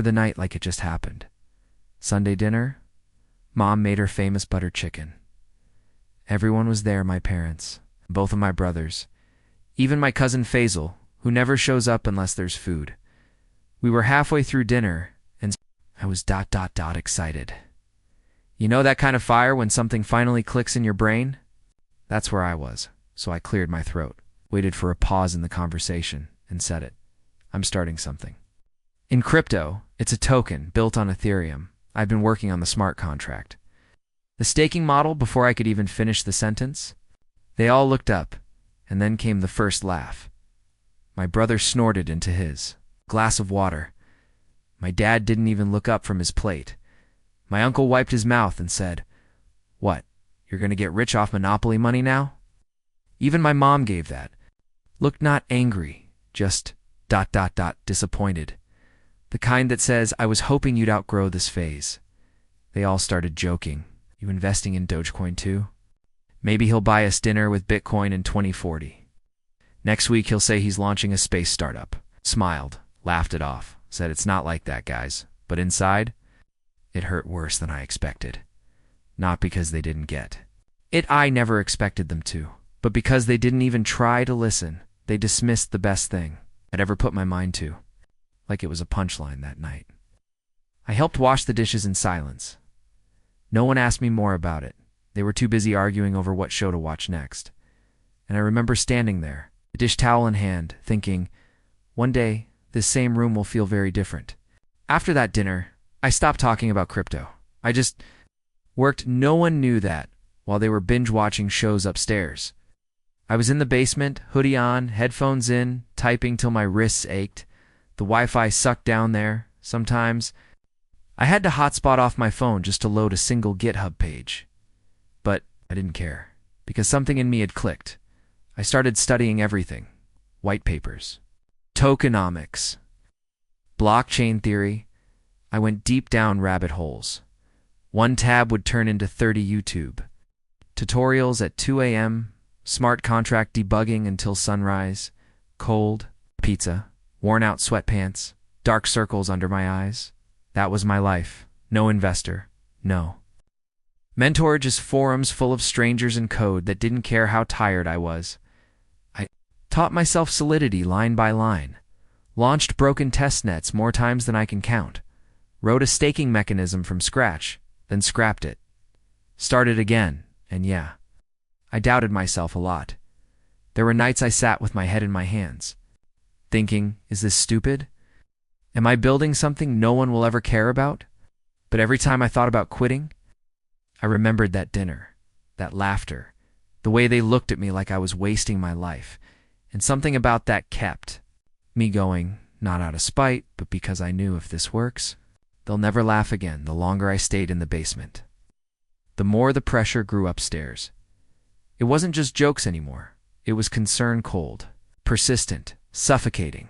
the night like it just happened. Sunday dinner, Mom made her famous buttered chicken. Everyone was there, my parents, both of my brothers, even my cousin Faisal, who never shows up unless there's food. We were halfway through dinner, and I was excited. You know that kind of fire when something finally clicks in your brain? That's where I was, so I cleared my throat, waited for a pause in the conversation, and said it. I'm starting something. In crypto, it's a token built on Ethereum. I've been working on the smart contract. The staking model before I could even finish the sentence? They all looked up, and then came the first laugh. My brother snorted into his glass of water. My dad didn't even look up from his plate. My uncle wiped his mouth and said, "What, you're going to get rich off Monopoly money now?" Even my mom gave that. Looked not angry, just disappointed. The kind that says, I was hoping you'd outgrow this phase. They all started joking. You investing in Dogecoin too? Maybe he'll buy us dinner with Bitcoin in 2040. Next week he'll say he's launching a space startup. Smiled, laughed it off, said it's not like that, guys. But inside, it hurt worse than I expected. Not because they didn't get it. I never expected them to, but because they didn't even try to listen. They dismissed the best thing I'd ever put my mind to, like it was a punchline that night. I helped wash the dishes in silence. No one asked me more about it. They were too busy arguing over what show to watch next. And I remember standing there, a dish towel in hand, thinking, one day, this same room will feel very different. After that dinner, I stopped talking about crypto. I just worked. No one knew that while they were binge-watching shows upstairs. I was in the basement, hoodie on, headphones in, typing till my wrists ached. The Wi-Fi sucked down there. Sometimes I had to hotspot off my phone just to load a single GitHub page. But I didn't care, because something in me had clicked. I started studying everything. White papers, tokenomics, blockchain theory. I went deep down rabbit holes. One tab would turn into 30 YouTube tutorials at 2 a.m., smart contract debugging until sunrise, cold, pizza, worn-out sweatpants, dark circles under my eyes. That was my life. No investor. No mentor, just forums full of strangers and code that didn't care how tired I was. I taught myself Solidity line by line, launched broken testnets more times than I can count, wrote a staking mechanism from scratch, then scrapped it, started again, and yeah, I doubted myself a lot. There were nights I sat with my head in my hands, thinking, is this stupid? Am I building something no one will ever care about? But every time I thought about quitting, I remembered that dinner, that laughter, the way they looked at me like I was wasting my life, and something about that kept me going, not out of spite, but because I knew if this works, they'll never laugh again the longer I stayed in the basement. The more the pressure grew upstairs. It wasn't just jokes anymore. It was concern cold, persistent, suffocating.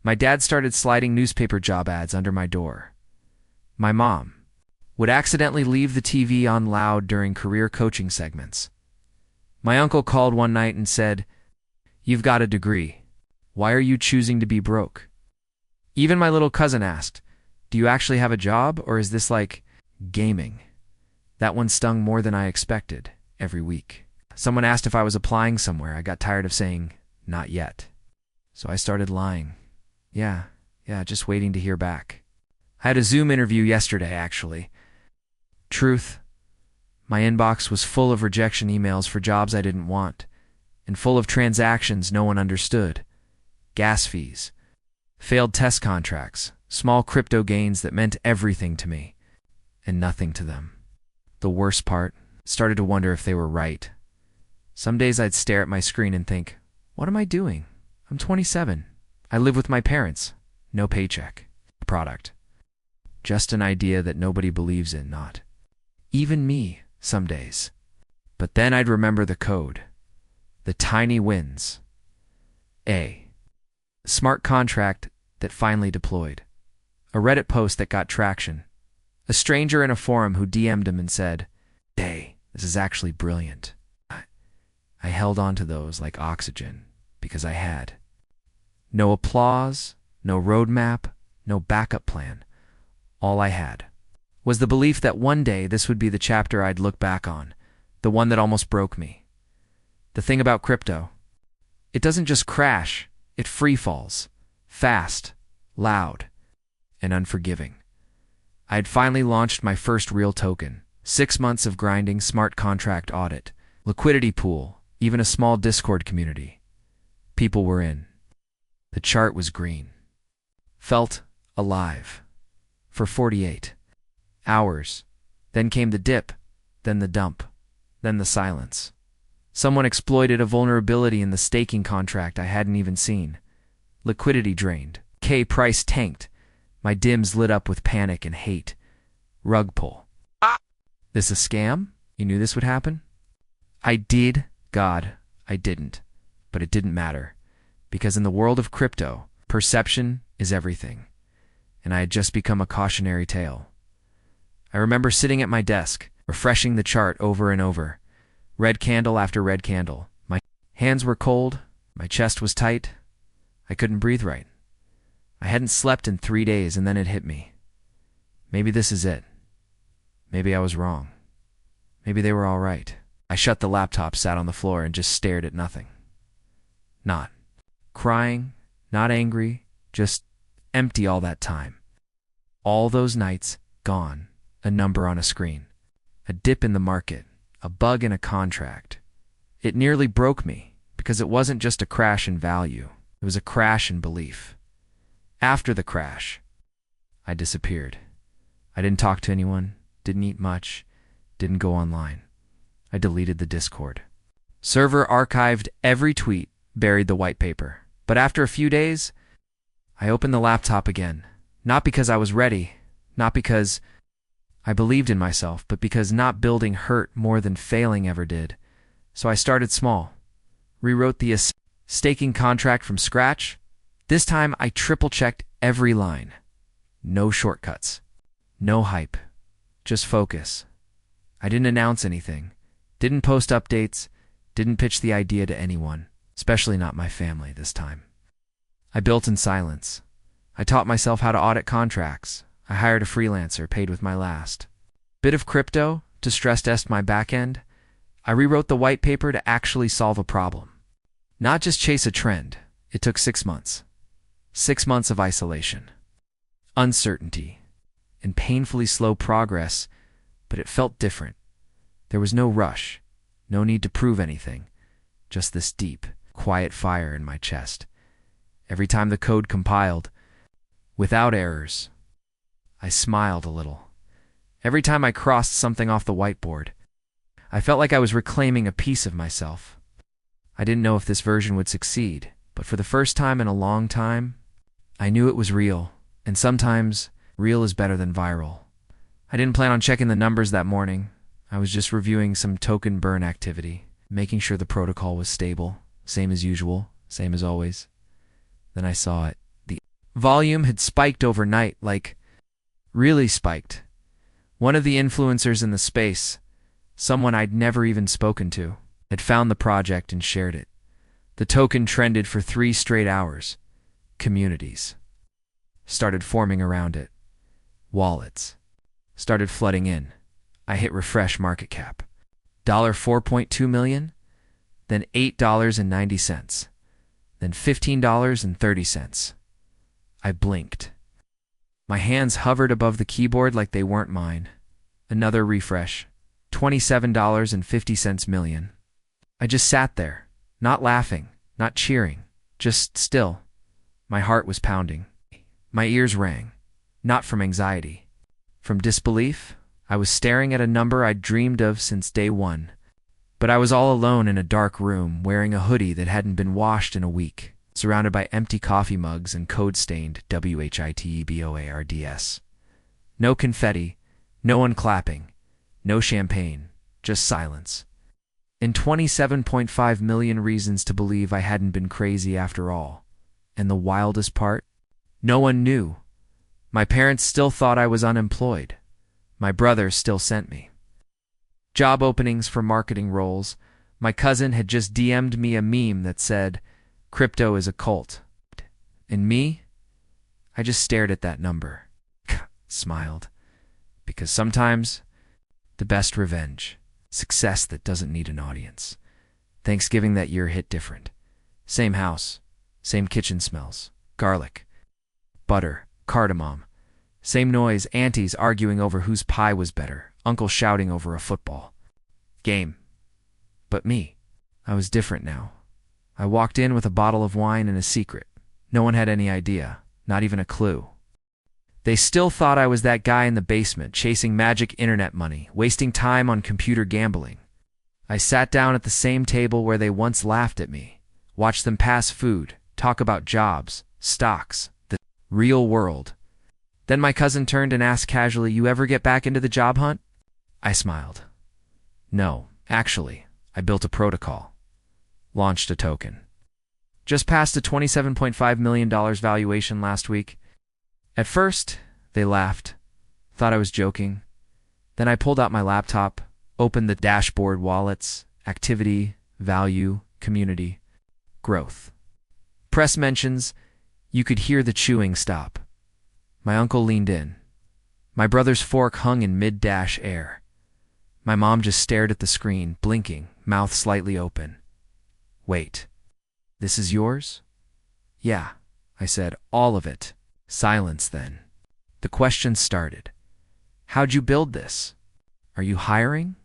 My dad started sliding newspaper job ads under my door. My mom would accidentally leave the TV on loud during career coaching segments. My uncle called one night and said, "You've got a degree. Why are you choosing to be broke?" Even my little cousin asked, "Do you actually have a job, or is this like gaming?" That one stung more than I expected, every week. Someone asked if I was applying somewhere. I got tired of saying, "Not yet." So I started lying. Yeah, just waiting to hear back. I had a Zoom interview yesterday, actually. Truth, my inbox was full of rejection emails for jobs I didn't want, and full of transactions no one understood. Gas fees, failed test contracts, small crypto gains that meant everything to me, and nothing to them. The worst part, started to wonder if they were right. Some days I'd stare at my screen and think, what am I doing? I'm 27. I live with my parents. No paycheck. Product. Just an idea that nobody believes in, not even me, some days. But then I'd remember the code. The tiny wins. A smart contract that finally deployed. A Reddit post that got traction. A stranger in a forum who DM'd him and said, "Hey, this is actually brilliant." I held on to those like oxygen because I had no applause, no roadmap, no backup plan. All I had was the belief that one day this would be the chapter I'd look back on, the one that almost broke me. The thing about crypto, it doesn't just crash, it free falls, fast, loud, and unforgiving. I had finally launched my first real token, 6 months of grinding, smart contract audit, liquidity pool, even a small Discord community. People were in. The chart was green. Felt alive. For 48 hours. Then came the dip, then the dump, then the silence. Someone exploited a vulnerability in the staking contract I hadn't even seen. Liquidity drained. K price tanked. My DIMs lit up with panic and hate. Rug pull. This a scam? You knew this would happen? I did. God, I didn't. But it didn't matter. Because in the world of crypto, perception is everything. And I had just become a cautionary tale. I remember sitting at my desk, refreshing the chart over and over. Red candle after red candle. My hands were cold. My chest was tight. I couldn't breathe right. I hadn't slept in 3 days, and then it hit me. Maybe this is it. Maybe I was wrong. Maybe they were all right. I shut the laptop, sat on the floor, and just stared at nothing. Not crying, not angry, just empty all that time. All those nights, gone. A number on a screen. A dip in the market. A bug in a contract. It nearly broke me, because it wasn't just a crash in value. It was a crash in belief. After the crash, I disappeared. I didn't talk to anyone, didn't eat much, didn't go online. I deleted the Discord. Server archived every tweet, buried the white paper. But after a few days, I opened the laptop again. Not because I was ready, not because I believed in myself, but because not building hurt more than failing ever did. So I started small. Rewrote the staking contract from scratch. This time I triple-checked every line. No shortcuts. No hype. Just focus. I didn't announce anything. Didn't post updates. Didn't pitch the idea to anyone, especially not my family this time. I built in silence. I taught myself how to audit contracts. I hired a freelancer, paid with my last bit of crypto to stress test my back end. I rewrote the white paper to actually solve a problem. Not just chase a trend. It took 6 months. 6 months of isolation, uncertainty, and painfully slow progress, but it felt different. There was no rush, no need to prove anything, just this deep, quiet fire in my chest. Every time the code compiled, without errors, I smiled a little. Every time I crossed something off the whiteboard, I felt like I was reclaiming a piece of myself. I didn't know if this version would succeed, but for the first time in a long time, I knew it was real, and sometimes real is better than viral. I didn't plan on checking the numbers that morning. I was just reviewing some token burn activity, making sure the protocol was stable, same as usual, same as always. Then I saw it. The volume had spiked overnight, like really spiked. One of the influencers in the space, someone I'd never even spoken to, had found the project and shared it. The token trended for 3 straight hours. Communities started forming around it. Wallets started flooding in. I hit refresh market cap. $4.2 million, then $8.90, then $15.30. I blinked. My hands hovered above the keyboard like they weren't mine. Another refresh. $27.50 million. I just sat there, not laughing, not cheering, just still. My heart was pounding. My ears rang, not from anxiety. From disbelief, I was staring at a number I'd dreamed of since day one. But I was all alone in a dark room, wearing a hoodie that hadn't been washed in a week, surrounded by empty coffee mugs and code-stained WHITEBOARDS. No confetti, no one clapping, no champagne, just silence. And 27.5 million reasons to believe I hadn't been crazy after all. And the wildest part? No one knew. My parents still thought I was unemployed. My brother still sent me job openings for marketing roles. My cousin had just DM'd me a meme that said, "Crypto is a cult." And me? I just stared at that number, smiled, because sometimes the best revenge, success that doesn't need an audience. Thanksgiving that year hit different. Same house, same kitchen smells, garlic, butter, cardamom. Same noise, aunties arguing over whose pie was better, uncle shouting over a football game. But me, I was different now. I walked in with a bottle of wine and a secret. No one had any idea, not even a clue. They still thought I was that guy in the basement, chasing magic internet money, wasting time on computer gambling. I sat down at the same table where they once laughed at me, watched them pass food, talk about jobs, stocks, the real world. Then my cousin turned and asked casually, "You ever get back into the job hunt?" I smiled. No, actually, I built a protocol. Launched a token. Just passed a $27.5 million valuation last week. At first, they laughed, thought I was joking. Then I pulled out my laptop, opened the dashboard, wallets, activity, value, community, growth. Press mentions, you could hear the chewing stop. My uncle leaned in. My brother's fork hung in mid-dash air. My mom just stared at the screen, blinking, mouth slightly open. Wait, this is yours? Yeah, I said, all of it. Silence then. The questions started. How'd you build this? Are you hiring?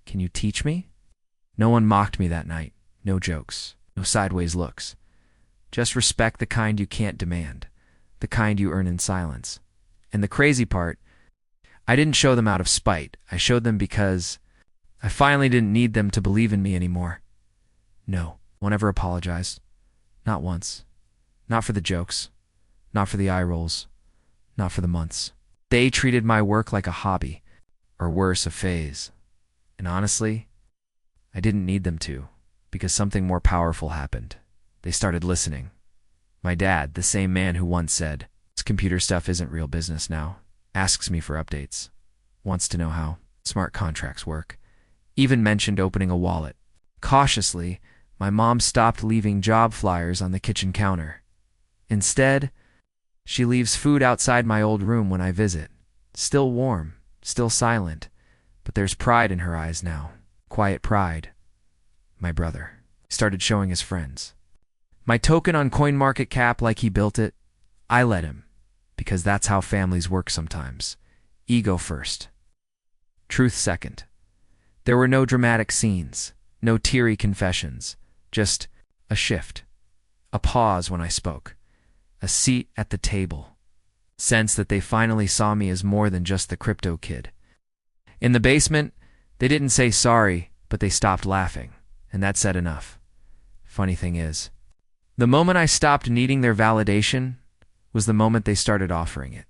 Can you teach me? No one mocked me that night. No jokes. No sideways looks. Just respect, the kind you can't demand. The kind you earn in silence. And the crazy part, I didn't show them out of spite. I showed them because I finally didn't need them to believe in me anymore. No, one ever apologized. Not once. Not for the jokes. Not for the eye rolls. Not for the months. They treated my work like a hobby, or worse, a phase. And honestly, I didn't need them to, because something more powerful happened. They started listening. My dad, the same man who once said, "This computer stuff isn't real business now," asks me for updates, wants to know how smart contracts work, even mentioned opening a wallet. Cautiously, my mom stopped leaving job flyers on the kitchen counter. Instead, she leaves food outside my old room when I visit. Still warm, still silent, but there's pride in her eyes now. Quiet pride. My brother started showing his friends. My token on CoinMarketCap like he built it, I let him, because that's how families work sometimes. Ego first. Truth second. There were no dramatic scenes, no teary confessions, just a shift, a pause when I spoke, a seat at the table, sense that they finally saw me as more than just the crypto kid. In the basement, they didn't say sorry, but they stopped laughing, and that said enough. Funny thing is, the moment I stopped needing their validation was the moment they started offering it.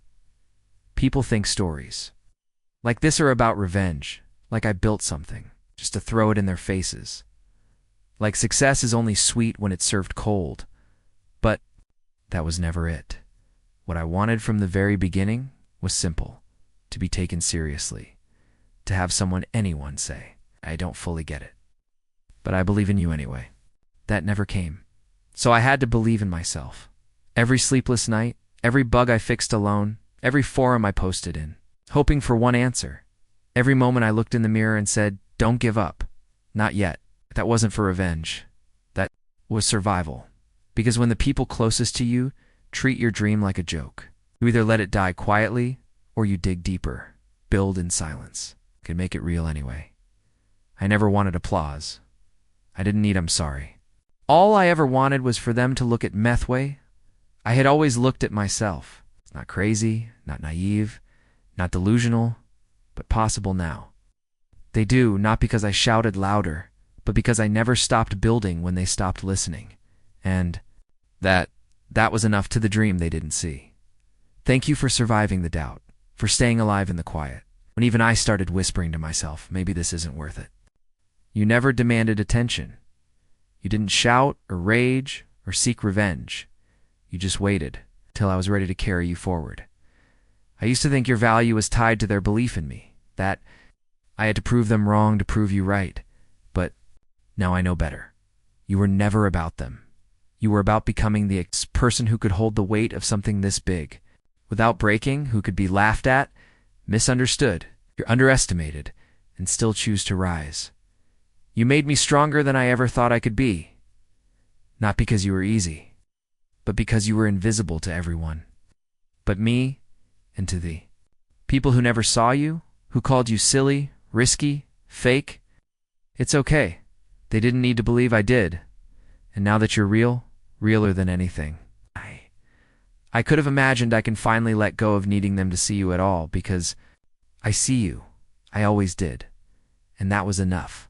People think stories like this are about revenge, like I built something, just to throw it in their faces. Like success is only sweet when it's served cold. But that was never it. What I wanted from the very beginning was simple: to be taken seriously, to have anyone say, "I don't fully get it, but I believe in you anyway." That never came. So I had to believe in myself. Every sleepless night, every bug I fixed alone, every forum I posted in, hoping for one answer. Every moment I looked in the mirror and said, "Don't give up. Not yet." That wasn't for revenge. That was survival. Because when the people closest to you treat your dream like a joke, you either let it die quietly or you dig deeper, build in silence. Could make it real anyway. I never wanted applause. I didn't need "I'm sorry." All I ever wanted was for them to look at Methway. I had always looked at myself. Not crazy, not naive, not delusional, but possible now. They do, not because I shouted louder, but because I never stopped building when they stopped listening. And that was enough to the dream they didn't see. Thank you for surviving the doubt, for staying alive in the quiet, when even I started whispering to myself, maybe this isn't worth it. You never demanded attention. You didn't shout or rage or seek revenge. You just waited till I was ready to carry you forward. I used to think your value was tied to their belief in me, that I had to prove them wrong to prove you right. But now I know better. You were never about them. You were about becoming the person who could hold the weight of something this big, without breaking, who could be laughed at, misunderstood, you're underestimated, and still choose to rise. You made me stronger than I ever thought I could be. Not because you were easy, but because you were invisible to everyone. But me and to thee. People who never saw you, who called you silly, risky, fake. It's okay. They didn't need to believe I did. And now that you're real, realer than anything, I could have imagined I can finally let go of needing them to see you at all, because I see you. I always did. And that was enough.